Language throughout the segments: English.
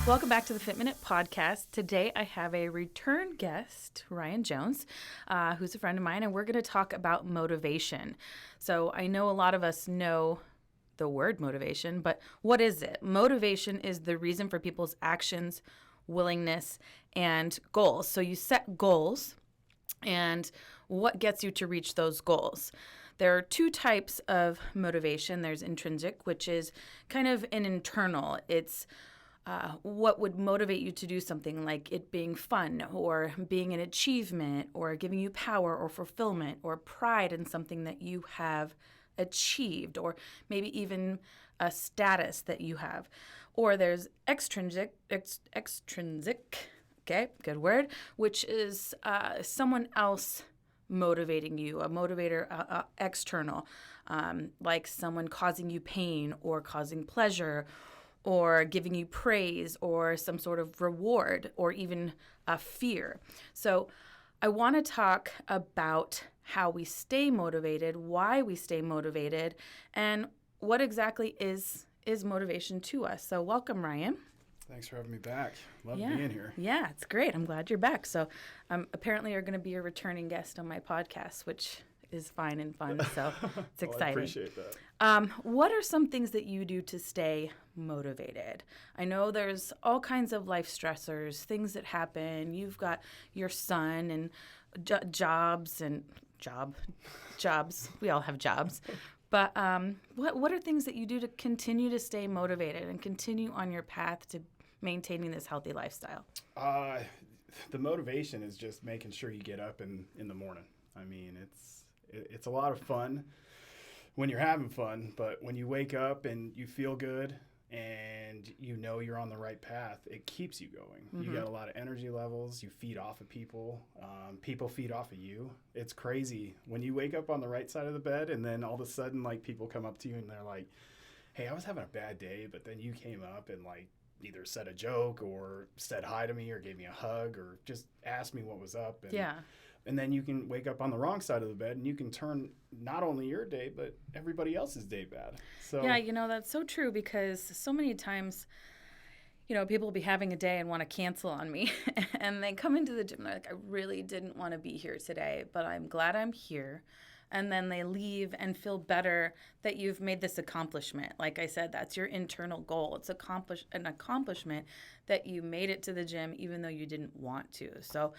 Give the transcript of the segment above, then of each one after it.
Welcome back to the Fit Minute Podcast. Today I have a return guest, Ryan Jones, who's a friend of mine, and we're going to talk about motivation. So I know a lot of us know the word motivation, but what is it? Motivation is the reason for people's actions, willingness, and goals. So you set goals, and what gets you to reach those goals? There are two types of motivation. There's intrinsic, which is kind of an internal. It's what would motivate you to do something, like it being fun or being an achievement or giving you power or fulfillment or pride in something that you have achieved, or maybe even a status that you have. Or there's extrinsic, okay, good word, which is someone else motivating you, a motivator external, like someone causing you pain or causing pleasure or giving you praise or some sort of reward or even a fear. So I want to talk about how we stay motivated, why we stay motivated, and what exactly is motivation to us. So welcome, Ryan. Thanks for having me back. Love being here. Yeah, it's great. I'm glad you're back. So apparently you're going to be a returning guest on my podcast, which is fine and fun. So it's exciting. I appreciate that. What are some things that you do to stay motivated? I know there's all kinds of life stressors, things that happen. You've got your son and jobs. We all have jobs. But what are things that you do to continue to stay motivated and continue on your path to maintaining this healthy lifestyle? The motivation is just making sure you get up in the morning. I mean, it's a lot of fun when you're having fun, but when you wake up and you feel good and you know you're on the right path, it keeps you going. Mm-hmm. You got a lot of energy levels. You feed off of people. People feed off of you. It's crazy when you wake up on the right side of the bed and then all of a sudden, like, people come up to you and they're like, hey, I was having a bad day, but then you came up and, like, either said a joke or said hi to me or gave me a hug or just asked me what was up. And then you can wake up on the wrong side of the bed and you can turn not only your day, but everybody else's day bad. So yeah, that's so true, because so many times, people will be having a day and want to cancel on me and they come into the gym and they're like, I really didn't want to be here today, but I'm glad I'm here. And then they leave and feel better that you've made this accomplishment. Like I said, that's your internal goal. It's an accomplishment that you made it to the gym even though you didn't want to. So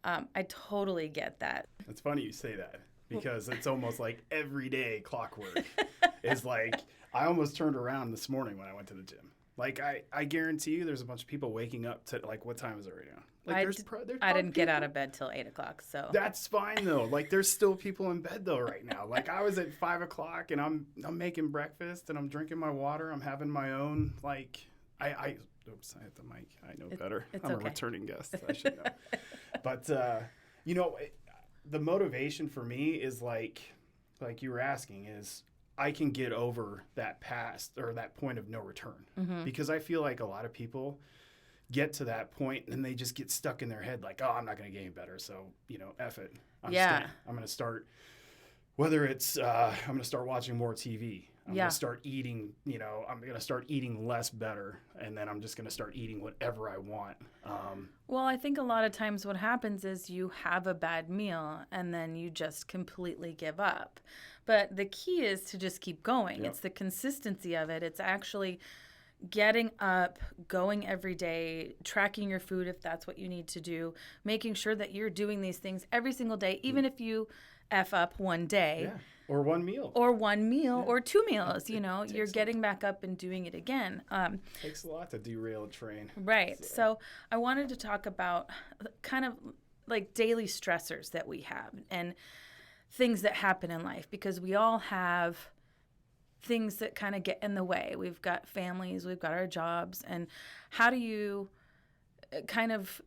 I totally get that. It's funny you say that, because it's almost like everyday clockwork. Is like, I almost turned around this morning when I went to the gym. Like, I guarantee you there's a bunch of people waking up to, like, what time is it right now? Like, I didn't get out of bed till 8 o'clock, so. That's fine, though. Like, there's still people in bed, though, right now. Like, I was at 5 o'clock, and I'm making breakfast, and I'm drinking my water. I'm having my own, like, oops, I hit the mic. I know better. I'm a returning guest. I should know. But, the motivation for me is, like you were asking, is I can get over that past or that point of no return. Mm-hmm. Because I feel like a lot of people get to that point and they just get stuck in their head like, oh, I'm not going to get any better. So, F it. I'm going to start, whether it's, I'm going to start watching more TV. I'm going to start eating, I'm going to start eating less better. And then I'm just going to start eating whatever I want. Well, I think a lot of times what happens is you have a bad meal and then you just completely give up. But the key is to just keep going. Yep. It's the consistency of it. It's actually getting up, going every day, tracking your food if that's what you need to do, making sure that you're doing these things every single day, even if you F up one day. Yeah. Or one meal. Or two meals, you're getting back up and doing it again. Takes a lot to derail a train. Right. So I wanted to talk about kind of like daily stressors that we have and things that happen in life, because we all have things that kind of get in the way. We've got families, we've got our jobs, and how do you kind of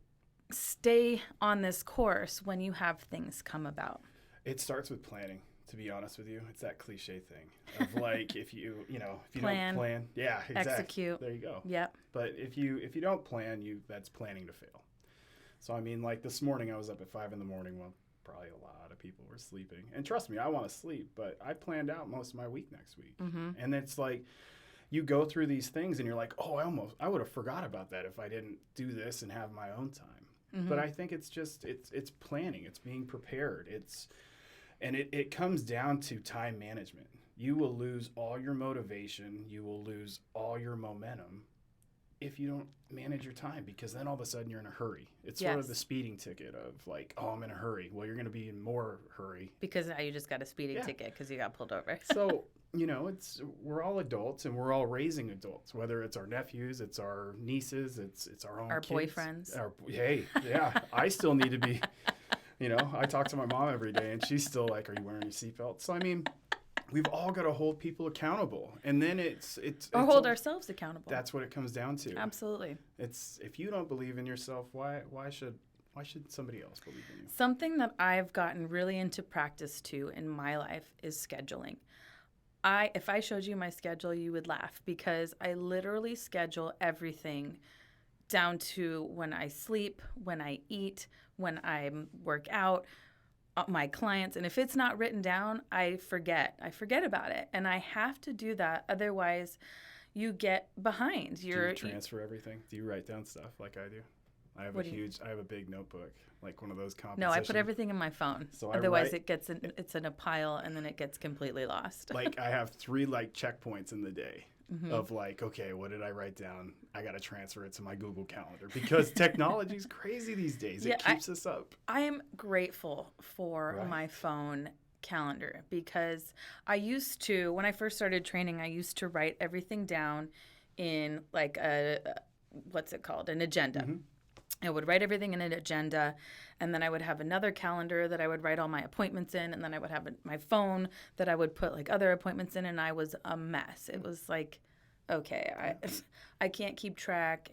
stay on this course when you have things come about? It starts with planning. To be honest with you, it's that cliche thing of like, if you plan, don't plan, yeah, exactly. Execute. There you go. Yep. But if you don't plan, that's planning to fail. So I mean, like this morning, I was up at 5 a.m. Well, probably a lot of people were sleeping, and trust me, I want to sleep, but I planned out most of my week next week, and it's like, you go through these things and you're like, oh, I would have forgot about that if I didn't do this and have my own time. But I think it's just, it's planning, it's being prepared. And it comes down to time management. You will lose all your motivation. You will lose all your momentum if you don't manage your time, because then all of a sudden you're in a hurry. It's sort of the speeding ticket of like, oh, I'm in a hurry. Well, you're going to be in more hurry. Because now you just got a speeding ticket because you got pulled over. So, we're all adults and we're all raising adults, whether it's our nephews, it's our nieces, it's our own our kids. Boyfriends. I still need to be, I talk to my mom every day and she's still like, are you wearing your seatbelt? So, I mean, we've all got to hold people accountable, and then or hold ourselves accountable. That's what it comes down to. Absolutely. It's if you don't believe in yourself, why should somebody else believe in you? Something that I've gotten really into practice to in my life is scheduling. If I showed you my schedule, you would laugh, because I literally schedule everything down to when I sleep, when I eat, when I work out, my clients. And if it's not written down, I forget about it. And I have to do that. Otherwise, you get behind. Do you transfer everything? Do you write down stuff like I do? I have a big notebook, like one of those compositions. No, I put everything in my phone. So otherwise it's in a pile and then it gets completely lost. Like I have 3 like checkpoints in the day of like, okay, what did I write down? I got to transfer it to my Google Calendar, because technology's crazy these days. It keeps us up. I am grateful for my phone calendar, because I used to, when I first started training, I used to write everything down in like what's it called? An agenda. I would write everything in an agenda, and then I would have another calendar that I would write all my appointments in, and then I would have my phone that I would put like other appointments in, and I was a mess. It was like, okay, I can't keep track,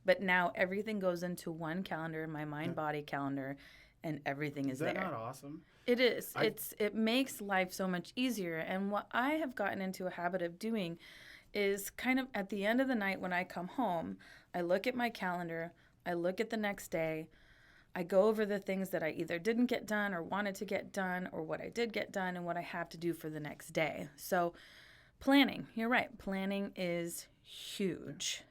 but now everything goes into one calendar, my mind-body calendar, and everything is there. Is that not awesome? It is. It makes life so much easier, and what I have gotten into a habit of doing is kind of at the end of the night when I come home, I look at my calendar, I look at the next day, I go over the things that I either didn't get done or wanted to get done, or what I did get done and what I have to do for the next day. So planning, you're right. Planning is huge.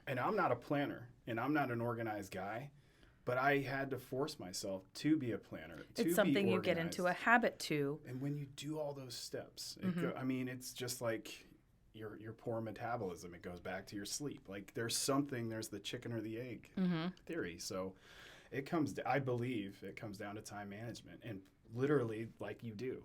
And I'm not a planner, and I'm not an organized guy, but I had to force myself to be a planner. It's something you get into a habit to. And when you do all those steps, it's just like your poor metabolism. It goes back to your sleep. Like there's the chicken or the egg theory. So I believe it comes down to time management, and literally like you do.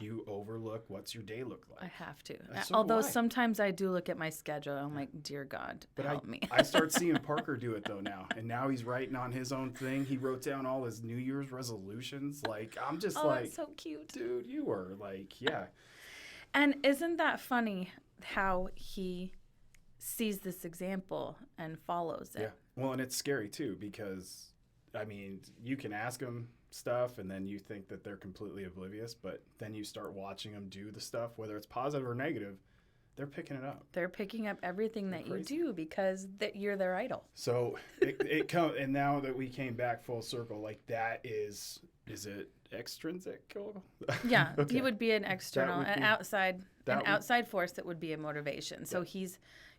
You overlook what's your day look like. I have to. Although sometimes I do look at my schedule. I'm like, dear God, help me. I start seeing Parker do it though now. And now he's writing on his own thing. He wrote down all his New Year's resolutions. Like, I'm just that's so cute. Dude, you were like, yeah. And isn't that funny how he sees this example and follows it? Yeah. Well, and it's scary too, because, I mean, you can ask him stuff and then you think that they're completely oblivious, but then you start watching them do the stuff, whether it's positive or negative, they're picking it up. They're picking up everything that you do, because you're their idol. So it comes, and now that we came back full circle, like that is it extrinsic? Yeah, okay. He would be an external, outside force that would be a motivation. So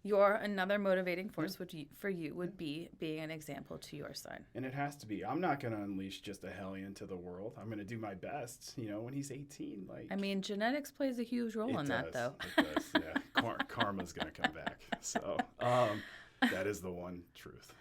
another motivating force for you would be being an example to your son. And it has to be. I'm not going to unleash just a hellion to the world. I'm going to do my best, when he's 18. Like, I mean, genetics plays a huge role in that, though. It does, yeah. Karma's going to come back. So that is the one truth.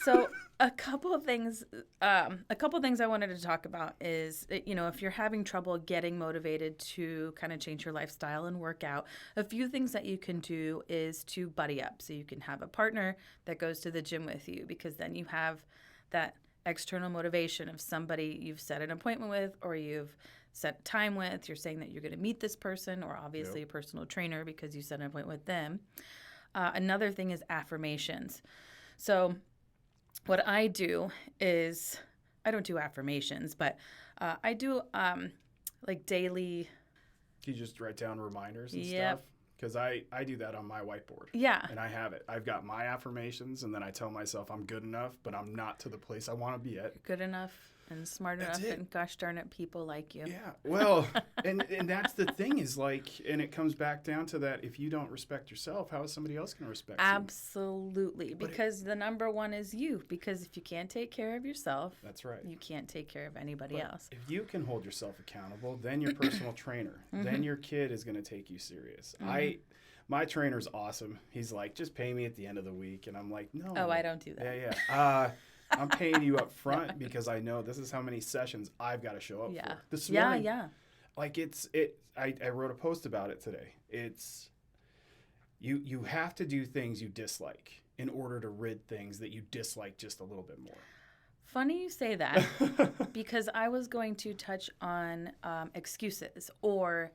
So a couple of things I wanted to talk about is, if you're having trouble getting motivated to kind of change your lifestyle and work out, a few things that you can do is to buddy up. So you can have a partner that goes to the gym with you, because then you have that external motivation of somebody you've set an appointment with, or you've set time with. You're saying that you're going to meet this person, or obviously a personal trainer because you set an appointment with them. Another thing is affirmations. So what I do is, I don't do affirmations, but I do like daily. You just write down reminders and stuff? Because I do that on my whiteboard. Yeah. And I have it. I've got my affirmations, and then I tell myself I'm good enough, but I'm not to the place I want to be at. Good enough. And smart That's enough it. and gosh darn it, people like you. Yeah. Well, and that's the thing is like, and it comes back down to that. If you don't respect yourself, how is somebody else going to respect you? Absolutely. Because the number one is you. Because if you can't take care of yourself, That's right. you can't take care of anybody But else. if you can hold yourself accountable, then your personal trainer, then your kid is going to take you serious. My trainer's awesome. He's like, just pay me at the end of the week. And I'm like, no. Oh, I don't do that. Yeah. I'm paying you up front because I know this is how many sessions I've got to show up Yeah. for. This morning, Yeah. like I wrote a post about it today. It's you have to do things you dislike in order to rid things that you dislike just a little bit more. Funny you say that because I was going to touch on excuses or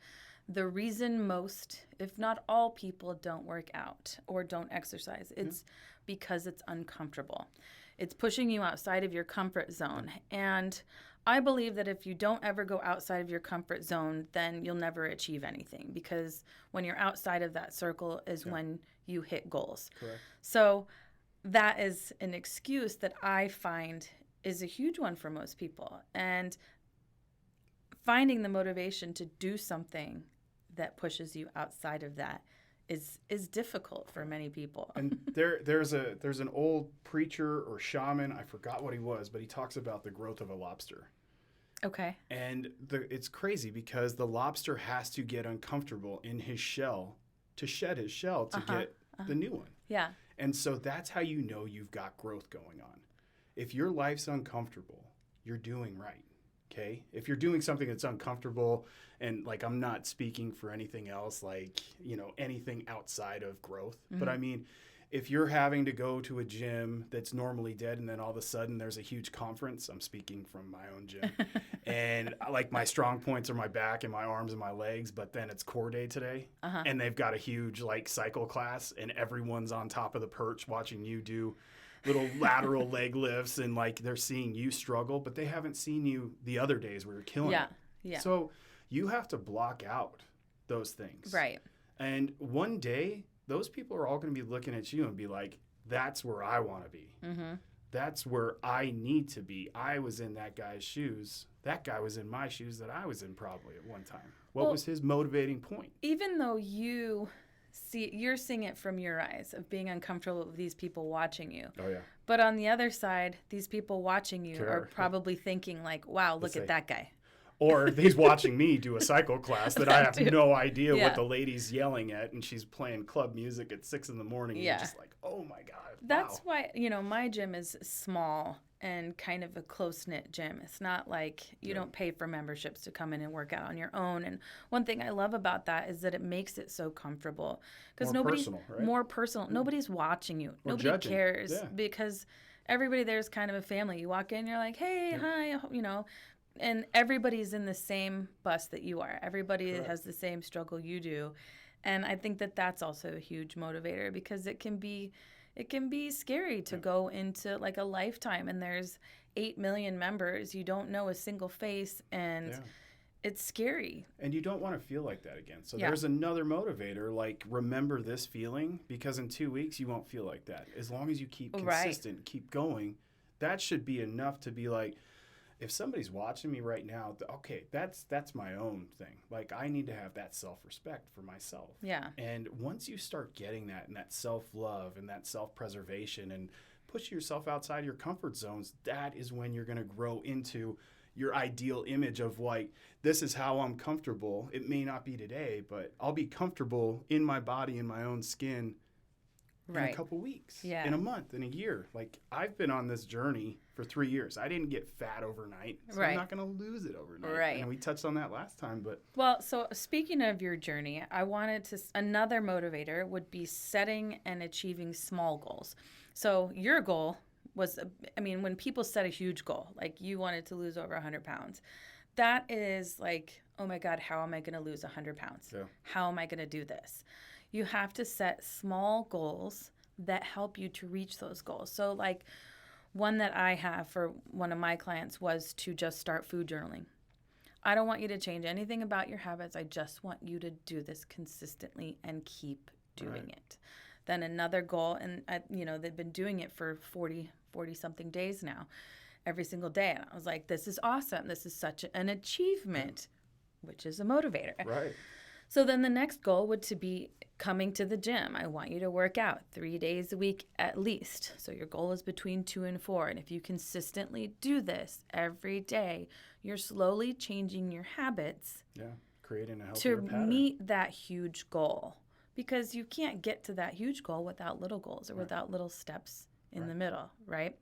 the reason most, if not all people don't work out or don't exercise. It's because it's uncomfortable. It's pushing you outside of your comfort zone. And I believe that if you don't ever go outside of your comfort zone, then you'll never achieve anything because when you're outside of that circle is when you hit goals. Correct. So that is an excuse that I find is a huge one for most people. And finding the motivation to do something that pushes you outside of that is difficult for many people. And there's an old preacher or shaman, I forgot what he was, but he talks about the growth of a lobster. Okay. And it's crazy because the lobster has to get uncomfortable in his shell to shed his shell to get the new one. Yeah. And so that's how you know you've got growth going on. If your life's uncomfortable, you're doing right. Okay? If you're doing something that's uncomfortable, and like I'm not speaking for anything else, like, anything outside of growth, but I mean, if you're having to go to a gym that's normally dead and then all of a sudden there's a huge conference, I'm speaking from my own gym, and like my strong points are my back and my arms and my legs, but then it's core day today and they've got a huge like cycle class and everyone's on top of the perch watching you do little lateral leg lifts and like they're seeing you struggle, but they haven't seen you the other days where you're killing it. Yeah. So you have to block out those things. Right. And one day, those people are all going to be looking at you and be like, that's where I want to be. Mm-hmm. That's where I need to be. I was in that guy's shoes. That guy was in my shoes that I was in probably at one time. What was his motivating point? Even though you're seeing it from your eyes of being uncomfortable with these people watching you. Oh, yeah. But on the other side, these people watching you are probably thinking like, wow, look at that guy. Or he's watching me do a cycle class that I have no idea Yeah. what the lady's yelling at, and she's playing club music at 6 a.m. And you're just like, oh my God. That's wow. why, my gym is small and kind of a close-knit gym. It's not like you don't pay for memberships to come in and work out on your own. And one thing I love about that is that it makes it so comfortable. Because personal, right? More personal. Nobody's watching you. Or Nobody judging. cares Yeah. because everybody there is kind of a family. You walk in, you're like, hey, hi, and everybody's in the same bus that you are. Everybody has the same struggle you do. And I think that that's also a huge motivator because it can be scary to go into like a lifetime and there's 8 million members. You don't know a single face and it's scary. And you don't want to feel like that again. So there's another motivator, like remember this feeling because in 2 weeks you won't feel like that. As long as you keep consistent, keep going, that should be enough to be like, if somebody's watching me right now, okay, that's my own thing. Like I need to have that self-respect for myself. Yeah. And once you start getting that and that self-love and that self-preservation and push yourself outside your comfort zones, that is when you're going to grow into your ideal image of like, this is how I'm comfortable. It may not be today, but I'll be comfortable in my body, in my own skin in a couple weeks, in a month, in a year. Like I've been on this journey for 3 years. I didn't get fat overnight, so I'm not going to lose it overnight. Right. And we touched on that last time, but. Well, so speaking of your journey, another motivator would be setting and achieving small goals. So your goal was, when people set a huge goal, like you wanted to lose over 100 pounds, that is like, oh my God, how am I going to lose 100 pounds? Yeah. How am I going to do this? You have to set small goals that help you to reach those goals. So like one that I have for one of my clients was to just start food journaling. I don't want you to change anything about your habits. I just want you to do this consistently and keep doing it. Then another goal, and they've been doing it for 40 something days now. every single day. And I was like, this is awesome. This is such an achievement, which is a motivator. Right. So then the next goal would to be coming to the gym. I want you to work out 3 days a week at least. So your goal is between 2 and 4. And if you consistently do this every day, you're slowly changing your habits Yeah. Creating a healthier to pattern. meet that huge goal. Because you can't get to that huge goal without little goals or without little steps in the middle, right?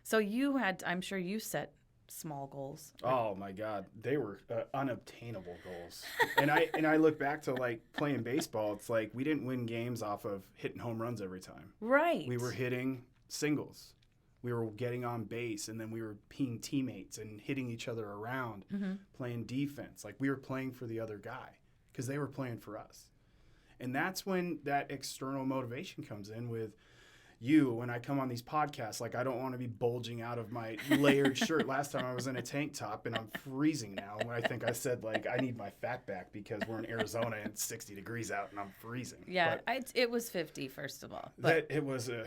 So you had, I'm sure you set small goals. Oh my God, they were unobtainable goals. And I look back to like playing baseball. It's like we didn't win games off of hitting home runs every time. Right. We were hitting singles. We were getting on base, and then we were being teammates and hitting each other around, playing defense. Like we were playing for the other guy because they were playing for us. And that's when that external motivation comes in with you. When I come on these podcasts, like I don't want to be bulging out of my layered shirt. Last time I was in a tank top and I'm freezing now. When I think I said like I need my fat back because we're in Arizona and it's 60 degrees out and I'm freezing. Yeah, But it was 50 first of all. But it was a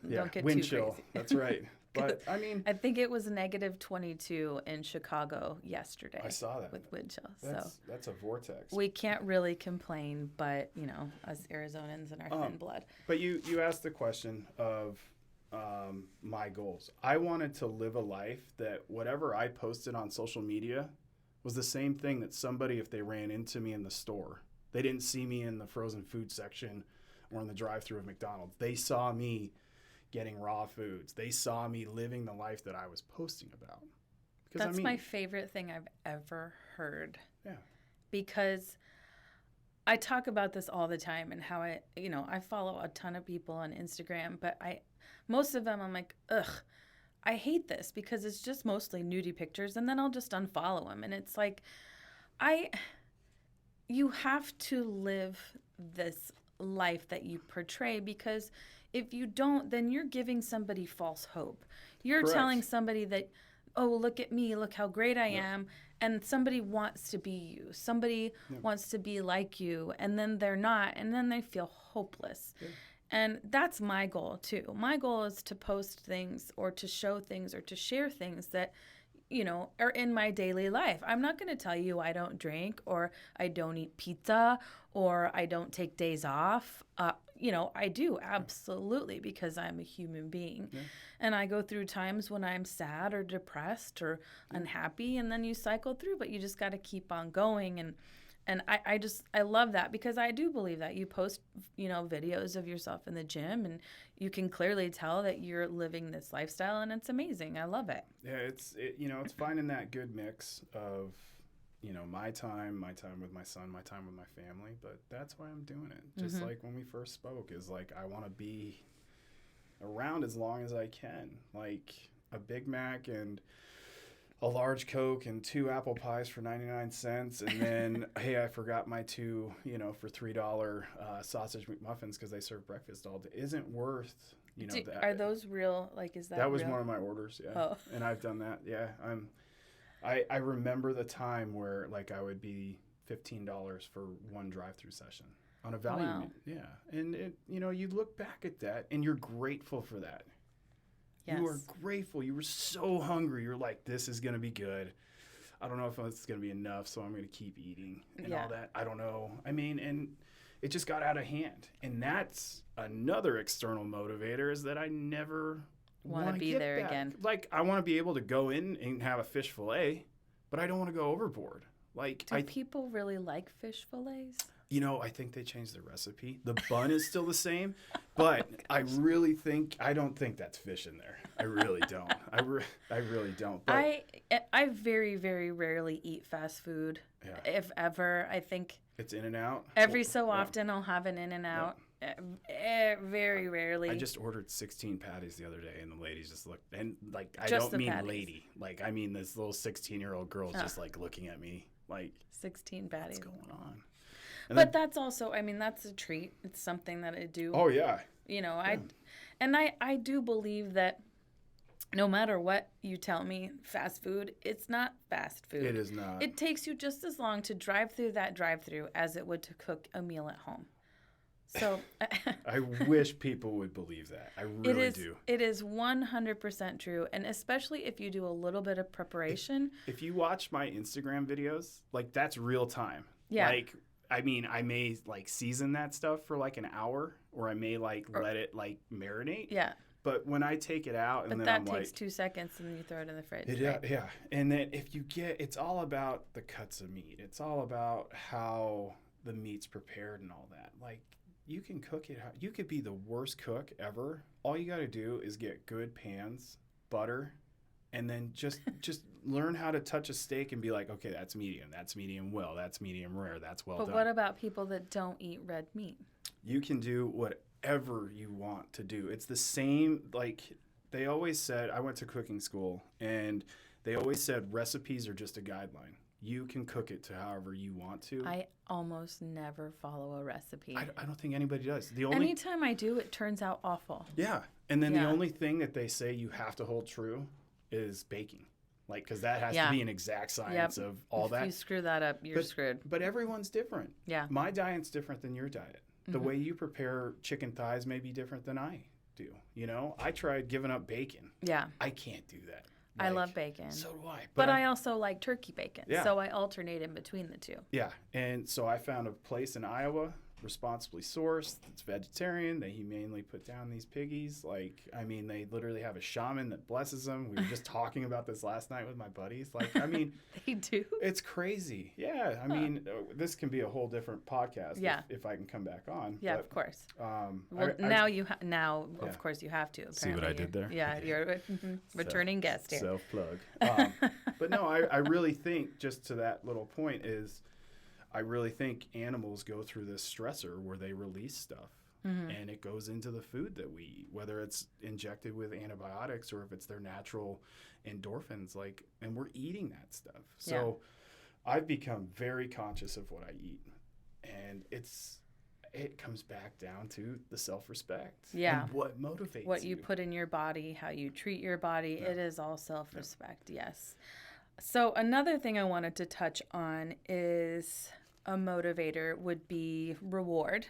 don't get wind too chill. crazy. That's right. But I mean, I think it was negative 22 in Chicago yesterday. I saw that with wind chill. So that's a vortex. we can't really complain, but you know, us Arizonans and our thin blood. But you asked the question of my goals. I wanted to live a life that whatever I posted on social media was the same thing that somebody, if they ran into me in the store, they didn't see me in the frozen food section or in the drive-thru of McDonald's. They saw me getting raw foods. They saw me living the life that I was posting about. Because, That's my favorite thing I've ever heard. Yeah. Because I talk about this all the time and how I follow a ton of people on Instagram, but most of them I'm like, ugh, I hate this because it's just mostly nudie pictures, and then I'll just unfollow them. And it's like, you have to live this life that you portray, because if you don't, then you're giving somebody false hope. You're Correct. telling somebody that, oh, look at me, look how great I am. And somebody wants to be you. Somebody wants to be like you, and then they're not, and then they feel hopeless. Yeah. And that's my goal too. My goal is to post things or to show things or to share things that, you know, are in my daily life. I'm not going to tell you I don't drink or I don't eat pizza or I don't take days off. You know, I do, absolutely, because I'm a human being. Yeah. And I go through times when I'm sad or depressed or unhappy, and then you cycle through, but you just got to keep on going. And I love that, because I do believe that you post, you know, videos of yourself in the gym, and you can clearly tell that you're living this lifestyle, and it's amazing. I love it. Yeah, it's finding that good mix of, you know, my time with my son, my time with my family, but that's why I'm doing it. Just like when we first spoke, is like I want to be around as long as I can. Like a Big Mac and a large Coke and 2 apple pies for 99 cents, and then hey, I forgot my 2, you know, for $3 sausage McMuffins because they serve breakfast all day, isn't worth, you know, that. Are those real? Like, is that that was real? one of my orders, yeah. Oh. And I've done that, yeah. I remember the time where like I would be $15 for one drive-through session on a value meal. Yeah. And it, you know, you look back at that and you're grateful for that. Yes. You are grateful. You were so hungry. You're like, this is going to be good. I don't know if it's going to be enough, so I'm going to keep eating and all that. I don't know. I mean, and it just got out of hand. And that's another external motivator, is that I never want to be there again. Like, I want to be able to go in and have a fish fillet, but I don't want to go overboard. Like, do people really like fish fillets? You know, I think they changed the recipe. The bun is still the same, but I don't think that's fish in there. I really don't. I really don't. But I very, very rarely eat fast food, if ever. I think it's In-N-Out. Every so often I'll have an In-N-Out. Very rarely. I just ordered 16 patties the other day, and the ladies just looked, and like, I just don't mean patties. Lady. Like, I mean this little 16-year-old girl just like looking at me like, 16 patties. What's going on? But that's also, I mean, that's a treat. It's something that I do. Oh, yeah. You know, I do believe that no matter what you tell me, fast food, it's not fast food. It is not. It takes you just as long to drive through that drive-through as it would to cook a meal at home. So I wish people would believe that. I really do. It is 100% true. And especially if you do a little bit of preparation. If you watch my Instagram videos, like that's real time. Yeah. Like, I mean, I may like season that stuff for like an hour, or I may like let it like marinate. Yeah. But when I take it out and but then that I'm takes like, 2 seconds and then you throw it in the fridge. yeah, right? yeah. And then if you get, it's all about the cuts of meat. It's all about how the meat's prepared and all that. Like, you can cook it. You could be the worst cook ever. All you got to do is get good pans, butter, and then just learn how to touch a steak and be like, okay, that's medium well, that's medium rare, that's well done. But what about people that don't eat red meat? You can do whatever you want to do. It's the same, like they always said, I went to cooking school, and they always said recipes are just a guideline. You can cook it to however you want to. I almost never follow a recipe. I don't think anybody does. Anytime I do, it turns out awful. Yeah. And then the only thing that they say you have to hold true is baking. Like, because that has to be an exact science of all that. If you screw that up, you're screwed. But everyone's different. Yeah. My diet's different than your diet. The way you prepare chicken thighs may be different than I do. You know, I tried giving up bacon. Yeah. I can't do that. I love bacon. So do I. But I also like turkey bacon. Yeah. So I alternate in between the two. Yeah. And so I found a place in Iowa, responsibly sourced. It's vegetarian. They humanely put down these piggies. Like, I mean, they literally have a shaman that blesses them. We were just talking about this last night with my buddies. Like, I mean, they do. It's crazy. Yeah. I mean, this can be a whole different podcast if I can come back on. Yeah, but, of course. Now of course, you have to. See what I did there? Yeah, you're a returning guest here. Self-plug. But no, I really think, just to that little point, is I really think animals go through this stressor where they release stuff, and it goes into the food that we eat, whether it's injected with antibiotics or if it's their natural endorphins, like, and we're eating that stuff. So I've become very conscious of what I eat, and it comes back down to the self-respect. Yeah. And what motivates what you put in your body, how you treat your body, it is all self-respect. Yes. So another thing I wanted to touch on is a motivator would be reward.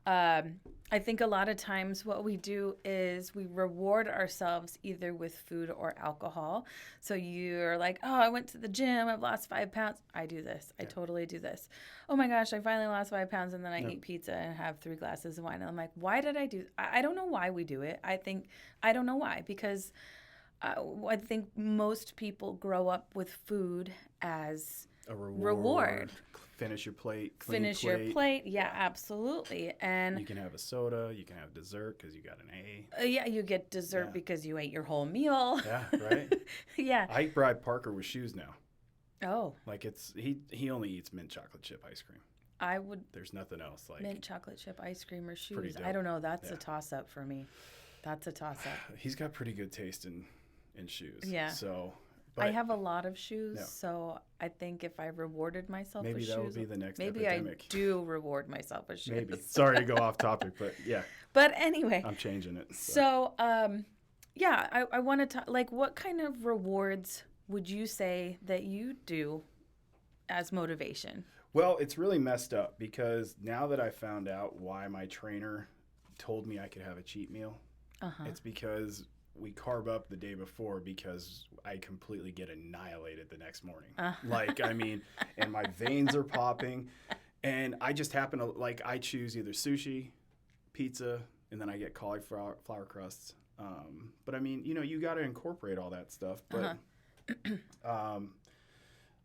I think a lot of times what we do is we reward ourselves either with food or alcohol. So you're like, oh, I went to the gym, I've lost 5 pounds. I do this. I totally do this. Oh my gosh, I finally lost 5 pounds, and then I eat pizza and have 3 glasses of wine. And I'm like, why did I do? I don't know why we do it. I don't know why, because I think most people grow up with food as a reward. Finish your plate. Finish your plate. Yeah, absolutely. And you can have a soda. You can have dessert because you got an A. Yeah, you get dessert because you ate your whole meal. Yeah, right. Yeah. I bribe Parker with shoes now. Oh. Like he only eats mint chocolate chip ice cream. I would. There's nothing else like mint chocolate chip ice cream or shoes. Pretty dope. I don't know. That's a toss up for me. That's a toss up. He's got pretty good taste in shoes. Yeah. So. But I have a lot of shoes, so I think if I rewarded myself with shoes, maybe that would be the next maybe epidemic. I do reward myself with shoes. Maybe. Sorry to go off topic, but yeah. But anyway, I'm changing it. So, I want to talk. Like, what kind of rewards would you say that you do as motivation? Well, it's really messed up because now that I found out why my trainer told me I could have a cheat meal, it's because we carb up the day before because I completely get annihilated the next morning. Like, I mean, and my veins are popping, and I just happen to, like, I choose either sushi, pizza, and then I get cauliflower crusts. But I mean, you got to incorporate all that stuff. But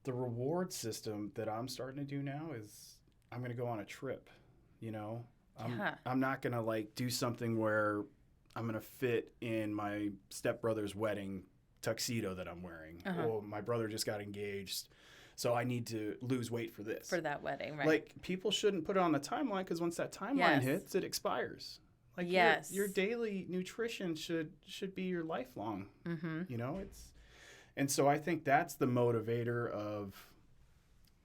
the reward system that I'm starting to do now is I'm going to go on a trip, I'm not going to, like, do something where I'm going to fit in my stepbrother's wedding tuxedo that I'm wearing. Oh, my brother just got engaged, so I need to lose weight for this. For that wedding, right? Like, people shouldn't put it on the timeline because once that timeline hits, it expires. Like, your daily nutrition should be your lifelong. And so I think that's the motivator of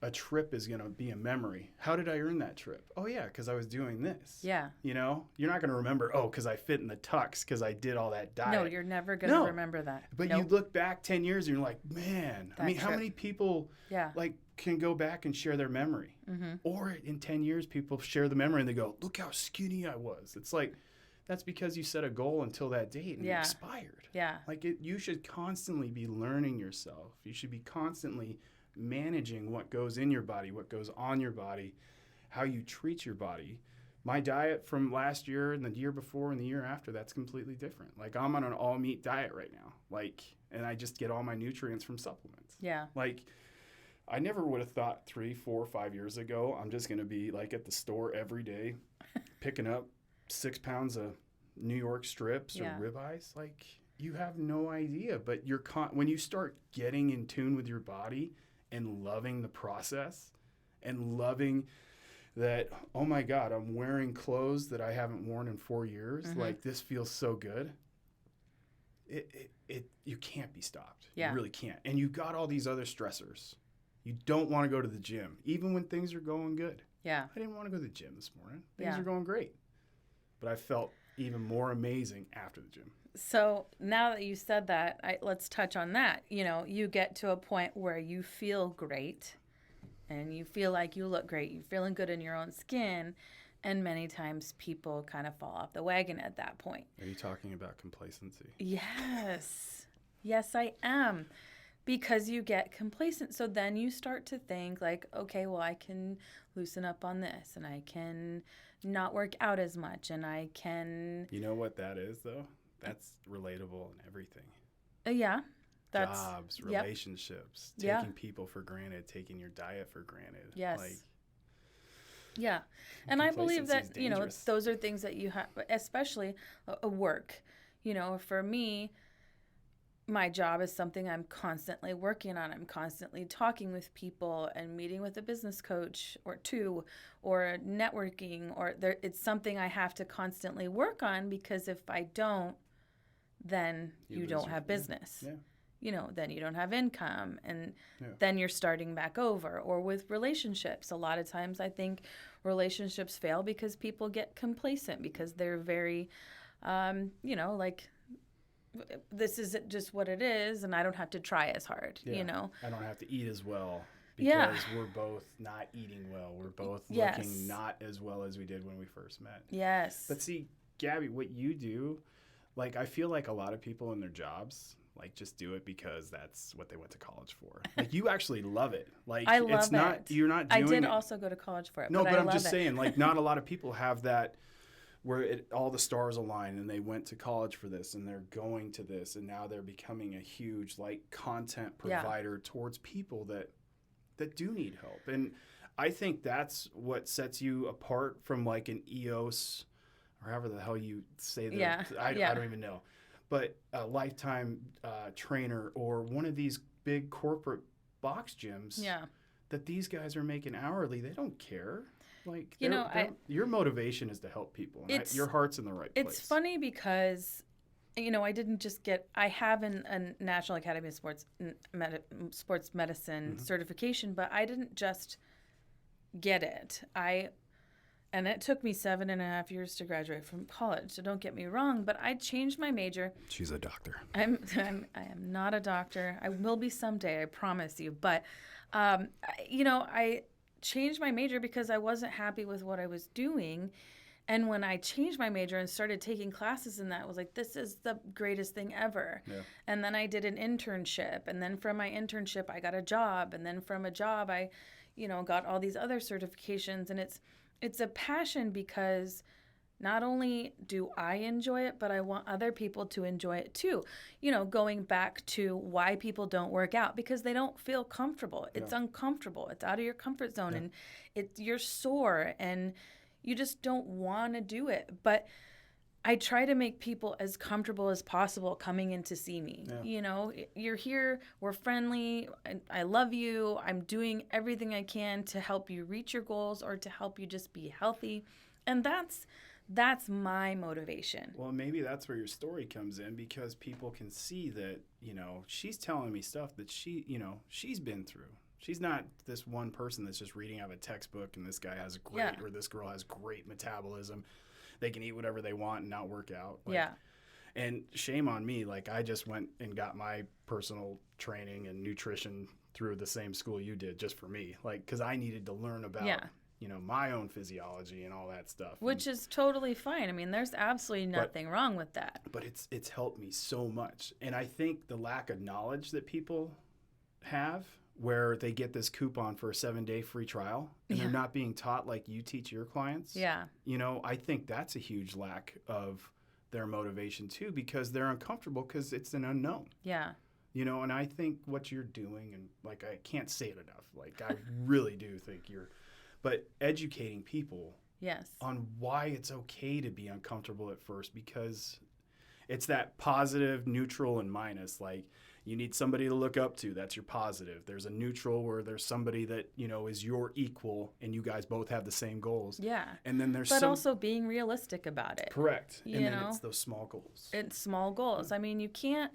a trip is going to be a memory. How did I earn that trip? Oh, yeah, because I was doing this. Yeah. You're not going to remember, because I fit in the tux because I did all that diet. No, you're never going to remember that. But you look back 10 years and you're like, man, how many people, like, can go back and share their memory. Or in 10 years, people share the memory and they go, look how skinny I was. It's like, that's because you set a goal until that date and it expired. Yeah. Like you should constantly be learning yourself. You should be constantly managing what goes in your body, what goes on your body, how you treat your body. My diet from last year and the year before and the year after, that's completely different. Like I'm on an all meat diet right now. Like, and I just get all my nutrients from supplements. Yeah. Like I never would have thought 3, 4, 5 years ago, I'm just going to be like at the store every day, picking up 6 pounds of New York strips or ribeyes. Like you have no idea, but when you start getting in tune with your body and loving the process and loving that, oh my God, I'm wearing clothes that I haven't worn in 4 years. Like this feels so good. You can't be stopped. Yeah. You really can't. And you got all these other stressors. You don't want to go to the gym, even when things are going good. Yeah. I didn't want to go to the gym this morning. Things are going great. But I felt even more amazing after the gym. So now that you said that, let's touch on that. You know, you get to a point where you feel great and you feel like you look great. You're feeling good in your own skin. And many times people kind of fall off the wagon at that point. Are you talking about complacency? Yes. Yes, I am. Because you get complacent. So then you start to think like, okay, well, I can loosen up on this and I can not work out as much and I can... You know what that is, though? That's relatable in everything. Yeah. That's, jobs, relationships, taking people for granted, taking your diet for granted. Yes. Like, yeah. And I believe that, you know, those are things that you have, especially work. You know, for me, my job is something I'm constantly working on. I'm constantly talking with people and meeting with a business coach or two or networking it's something I have to constantly work on because if I don't, then you don't have business. Yeah. You know, then you don't have income and then you're starting back over. Or with relationships, a lot of times I think relationships fail because people get complacent because they're very, you know, like, this is just what it is and I don't have to try as hard, you know. I don't have to eat as well because we're both not eating well. We're both looking not as well as we did when we first met. Yes. But see, Gabby, what you do, like I feel like a lot of people in their jobs like just do it because that's what they went to college for. Like you actually love it. Like I love it's not it. You're not doing I did it. also go to college for it. No, but I'm just it. saying like not a lot of people have that where all the stars align and they went to college for this and they're going to this and now they're becoming a huge like content provider towards people that do need help. And I think that's what sets you apart from like an EOS or however the hell you say that. I don't even know. But a Lifetime trainer or one of these big corporate box gyms that these guys are making hourly, they don't care. Like, your motivation is to help people. And your heart's in the right place. It's funny because, you know, I didn't just I have a National Academy of Sports Medicine certification, but I didn't just get it. And it took me 7.5 years to graduate from college. So don't get me wrong, but I changed my major. She's a doctor. I am not a doctor. I will be someday, I promise you. But, you know, I changed my major because I wasn't happy with what I was doing. And when I changed my major and started taking classes in that, I was like, this is the greatest thing ever. Yeah. And then I did an internship. And then from my internship, I got a job. And then from a job, I, you know, got all these other certifications. And it's a passion because not only do I enjoy it, but I want other people to enjoy it too. You know, going back to why people don't work out, because they don't feel comfortable. It's uncomfortable. It's out of your comfort zone and you're sore and you just don't want to do it. But I try to make people as comfortable as possible coming in to see me. Yeah. You know, you're here, we're friendly, I love you, I'm doing everything I can to help you reach your goals or to help you just be healthy. And that's my motivation. Well, maybe that's where your story comes in because people can see that, you know, she's telling me stuff that she's been through. She's not this one person that's just reading out of a textbook and this guy has or this girl has great metabolism. They can eat whatever they want and not work out. And shame on me. Like, I just went and got my personal training and nutrition through the same school you did just for me. Like, because I needed to learn about, Yeah. my own physiology and all that stuff. Which is totally fine. I mean, there's absolutely nothing wrong with that. But it's helped me so much. And I think the lack of knowledge that people have, where they get this coupon for a 7-day free trial and they're not being taught like you teach your clients. Yeah. I think that's a huge lack of their motivation too, because they're uncomfortable because it's an unknown. Yeah. And I think what you're doing, and like, I can't say it enough. Like, I really do think but educating people Yes. on why it's okay to be uncomfortable at first, because it's that positive, neutral, and minus. Like, you need somebody to look up to. That's your positive. There's a neutral where there's somebody that, is your equal and you guys both have the same goals. Yeah. And then there's But also being realistic about it. Correct. You And then know? it's those small goals. It's small goals. I mean, you can't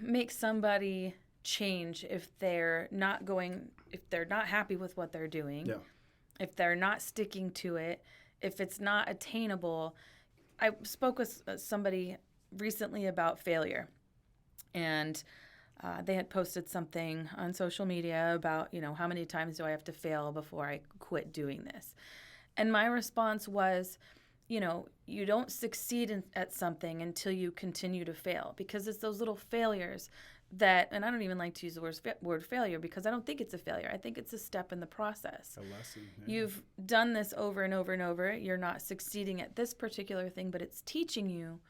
make somebody change if they're not happy with what they're doing. Yeah. If they're not sticking to it, if it's not attainable. I spoke with somebody recently about failure, and they had posted something on social media about, how many times do I have to fail before I quit doing this? And my response was, you don't succeed at something until you continue to fail, because it's those little failures that, and I don't even like to use the word failure, because I don't think it's a failure. I think it's a step in the process. A lesson. Yeah. You've done this over and over and over. You're not succeeding at this particular thing, but it's teaching you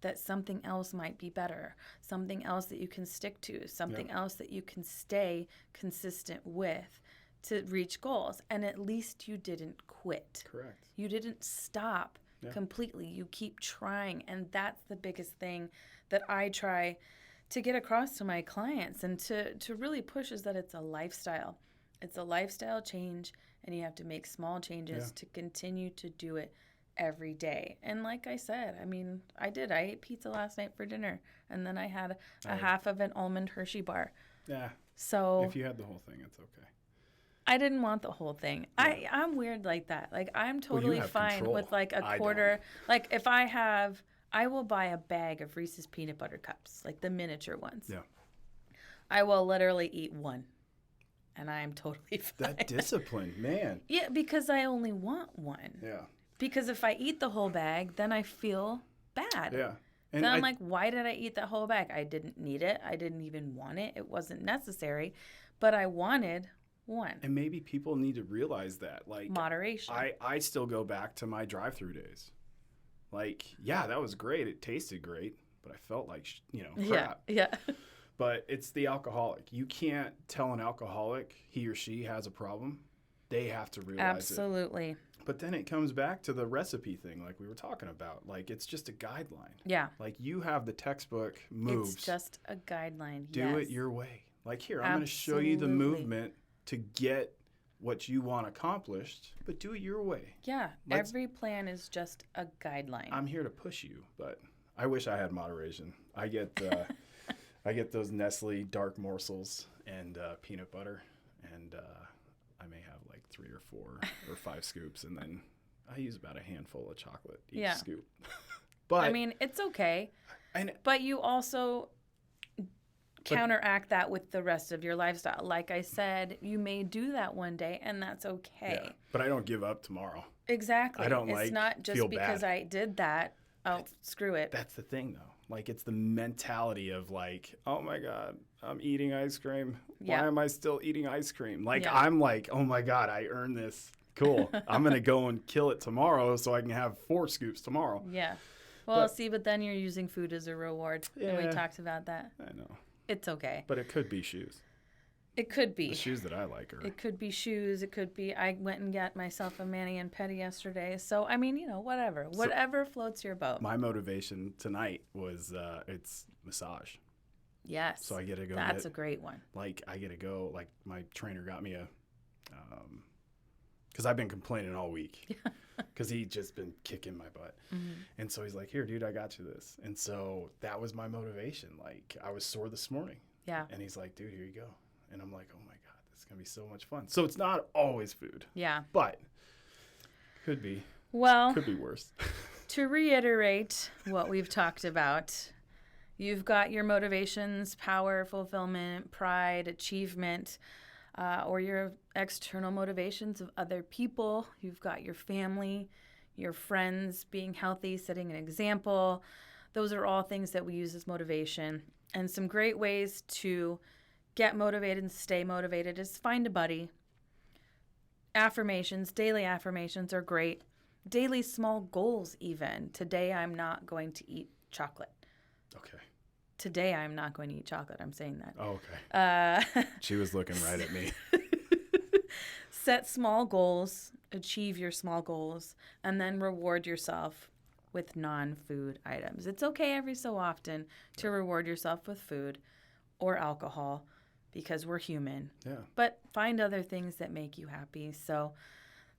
that something else might be better, something else that you can stick to, something else that you can stay consistent with to reach goals. And at least you didn't quit. Correct. You didn't stop completely. You keep trying. And that's the biggest thing that I try to get across to my clients and to really push, is that it's a lifestyle. It's a lifestyle change, and you have to make small changes to continue to do it every day. And like I said, I mean, I ate pizza last night for dinner, and then I had a half of an almond Hershey bar. Yeah. So if you had the whole thing, it's okay. I didn't want the whole thing. Yeah. I'm weird like that. Like, I'm totally fine control. with like a quarter. Like, if I will buy a bag of Reese's peanut butter cups, like the miniature ones. Yeah. I will literally eat one, and I am totally fine. That discipline, man. Yeah, because I only want one. Yeah. Because if I eat the whole bag, then I feel bad. Yeah. And then I'm like, why did I eat that whole bag? I didn't need it. I didn't even want it. It wasn't necessary, but I wanted one. And maybe people need to realize that. Like, moderation. I still go back to my drive-through days. Like, yeah, that was great. It tasted great, but I felt like, crap. Yeah. But it's the alcoholic. You can't tell an alcoholic he or she has a problem. They have to realize it. Absolutely. But then it comes back to the recipe thing like we were talking about. Like, it's just a guideline. Yeah. Like, you have the textbook moves. It's just a guideline. Do it your way. Like, here, I'm going to show you the movement to get what you want accomplished, but do it your way. Yeah. Every plan is just a guideline. I'm here to push you, but I wish I had moderation. I get those Nestle dark morsels and peanut butter, and I may have like 3 or 4 or 5 scoops, and then I use about a handful of chocolate each scoop. But I mean, it's okay. But you also counteract that with the rest of your lifestyle. Like I said, you may do that one day, and that's okay. Yeah, but I don't give up tomorrow. Exactly. I don't it's not just because I did that. Oh, screw it. That's the thing, though. Like, it's the mentality of like, oh my God, I'm eating ice cream. Why am I still eating ice cream? Like, I'm like, oh my God, I earned this. Cool. I'm going to go and kill it tomorrow so I can have 4 scoops tomorrow. Yeah. Well, but then you're using food as a reward. Yeah. And we talked about that. I know. It's okay. But it could be shoes. It could be. The shoes that I like are. It could be shoes. It could be, I went and got myself a mani and pedi yesterday. So, I mean, whatever. Whatever floats your boat. My motivation tonight was it's massage. Yes. So I get to go. That's a great one. Like, I get to go, like, my trainer got me because I've been complaining all week. Because he'd just been kicking my butt. Mm-hmm. And so he's like, here, dude, I got you this. And so that was my motivation. Like, I was sore this morning. Yeah. And he's like, dude, here you go. And I'm like, oh my God, this is going to be so much fun. So it's not always food. Yeah. But could be. Well. Could be worse. To reiterate what we've talked about, you've got your motivations, power, fulfillment, pride, achievement, or your external motivations of other people. You've got your family, your friends, being healthy, setting an example. Those are all things that we use as motivation. And some great ways to get motivated and stay motivated is find a buddy. Affirmations, daily affirmations are great. Daily small goals even. Today I'm not going to eat chocolate. Okay. Today I'm not going to eat chocolate. I'm saying that. Oh, okay. She was looking right at me. Set small goals, achieve your small goals, and then reward yourself with non-food items. It's okay every so often to reward yourself with food or alcohol because we're human. Yeah. But find other things that make you happy so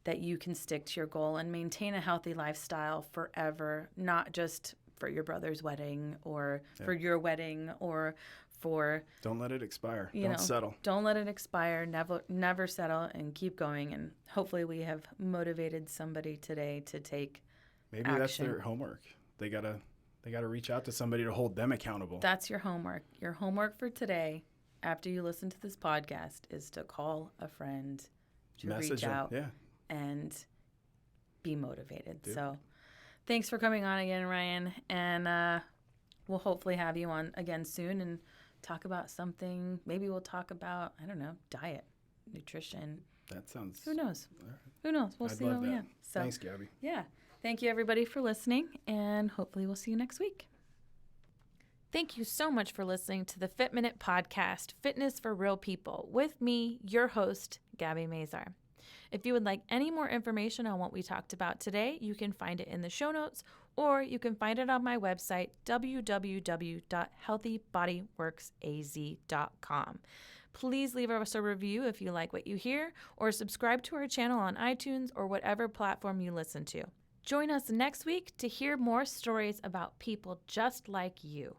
that you can stick to your goal and maintain a healthy lifestyle forever, not just for your brother's wedding or for your wedding or for... Don't let it expire. Don't settle. Don't let it expire. Never settle and keep going. And hopefully we have motivated somebody today to take Maybe action. That's their homework. They gotta reach out to somebody to hold them accountable. That's your homework. Your homework for today, after you listen to this podcast, is to call a friend, to reach out, and be motivated. So thanks for coming on again, Ryan. And we'll hopefully have you on again soon and talk about something. Maybe we'll talk about, I don't know, diet, nutrition. That sounds... Who knows? Right. Who knows? We'll I'd see. love that. Yeah. So, thanks, Gabby. Yeah. Thank you, everybody, for listening, and hopefully we'll see you next week. Thank you so much for listening to the Fit Minute Podcast, Fitness for Real People, with me, your host, Gabby Mazar. If you would like any more information on what we talked about today, you can find it in the show notes, or you can find it on my website, www.healthybodyworksaz.com. Please leave us a review if you like what you hear, or subscribe to our channel on iTunes or whatever platform you listen to. Join us next week to hear more stories about people just like you.